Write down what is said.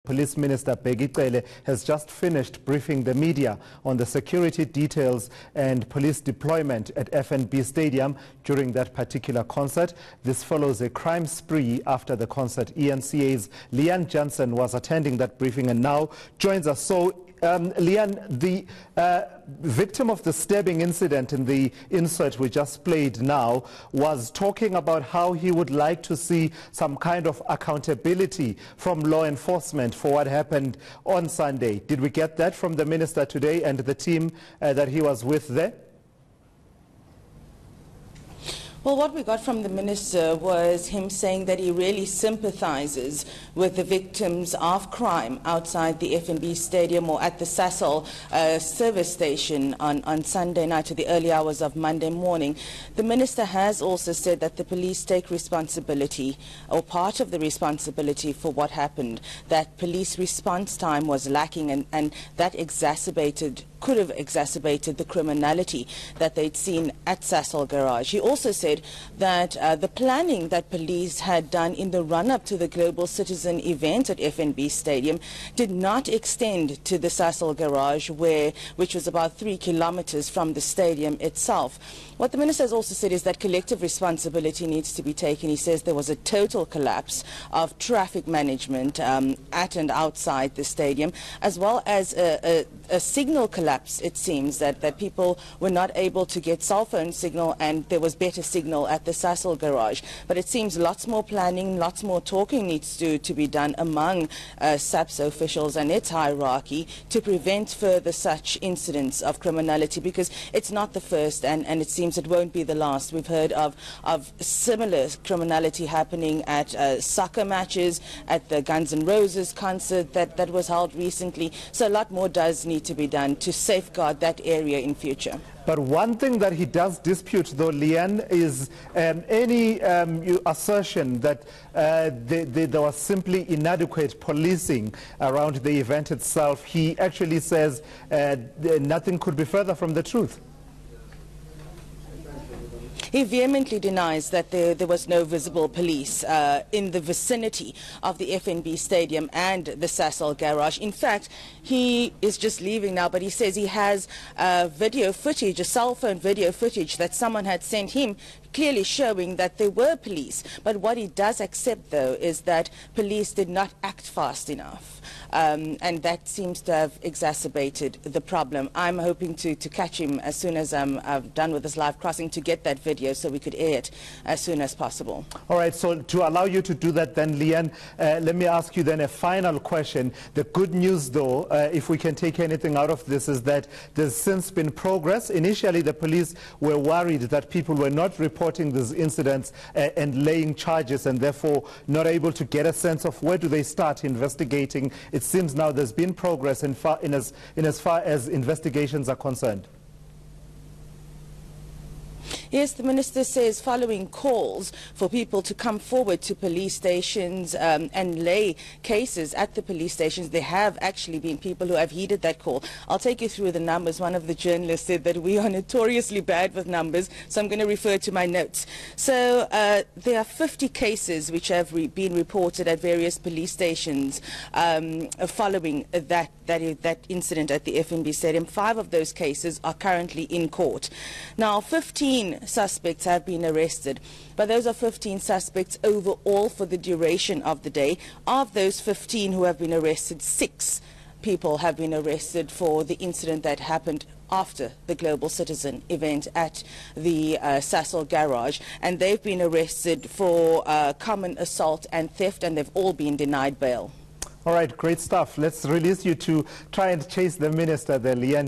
Police Minister Bheki Cele has just finished briefing the media on the security details and police deployment at FNB Stadium during that particular concert. This follows a crime spree after the concert. ENCA's Leanne Johnson was attending that briefing and now joins us. So, Leanne, the victim of the stabbing incident in the insert we just played now was talking about how he would like to see some kind of accountability from law enforcement for what happened on Sunday. Did we get that from the minister today and the team that he was with there? Well, what we got from the minister was him saying that he really sympathizes with the victims of crime outside the FNB Stadium or at the Sasol service station on Sunday night or the early hours of Monday morning. The minister has also said that the police take responsibility, or part of the responsibility, for what happened, that police response time was lacking and that could have exacerbated the criminality that they'd seen at Sasol Garage. He also said that the planning that police had done in the run-up to the Global Citizen event at FNB Stadium did not extend to the Sasol Garage, which was about 3 kilometers from the stadium itself. What the minister has also said is that collective responsibility needs to be taken. He says there was a total collapse of traffic management at and outside the stadium, as well as a signal collapse, it seems, that people were not able to get cell phone signal and there was better signal at the Sasol Garage. But it seems lots more planning, lots more talking needs to be done among SAPS officials and its hierarchy to prevent further such incidents of criminality, because it's not the first and it seems it won't be the last. We've heard of similar criminality happening at soccer matches, at the Guns N' Roses concert that was held recently. So a lot more does need to be done to safeguard that area in future. But one thing that he does dispute, though, Leanne, is any assertion that there was simply inadequate policing around the event itself. He actually says nothing could be further from the truth. He vehemently denies that there was no visible police in the vicinity of the FNB Stadium and the Sasol Garage. In fact, he is just leaving now, but he says he has video footage, a cell phone video footage that someone had sent him, clearly showing that there were police. But what he does accept, though, is that police did not act fast enough. And that seems to have exacerbated the problem. I'm hoping to catch him as soon as I'm done with this live crossing to get that video so we could air it as soon as possible. All right, so to allow you to do that then, Leanne, let me ask you then a final question. The good news, though, if we can take anything out of this, is that there's since been progress. Initially, the police were worried that people were not reporting these incidents and laying charges and therefore not able to get a sense of where do they start investigating. It seems now there's been progress in as far as investigations are concerned. Yes, the minister says following calls for people to come forward to police stations and lay cases at the police stations, there have actually been people who have heeded that call. I'll take you through the numbers. One of the journalists said that we are notoriously bad with numbers, so I'm going to refer to my notes. So there are 50 cases which have been reported at various police stations following that incident at the FNB Stadium. 5 of those cases are currently in court. Now, 15 suspects have been arrested, but those are 15 suspects overall for the duration of the day. Of those 15 who have been arrested, 6 people have been arrested for the incident that happened after the Global Citizen event at the Sasol Garage, and they've been arrested for common assault and theft, and they've all been denied bail. All right, great stuff. Let's release you to try and chase the minister there, Leanne.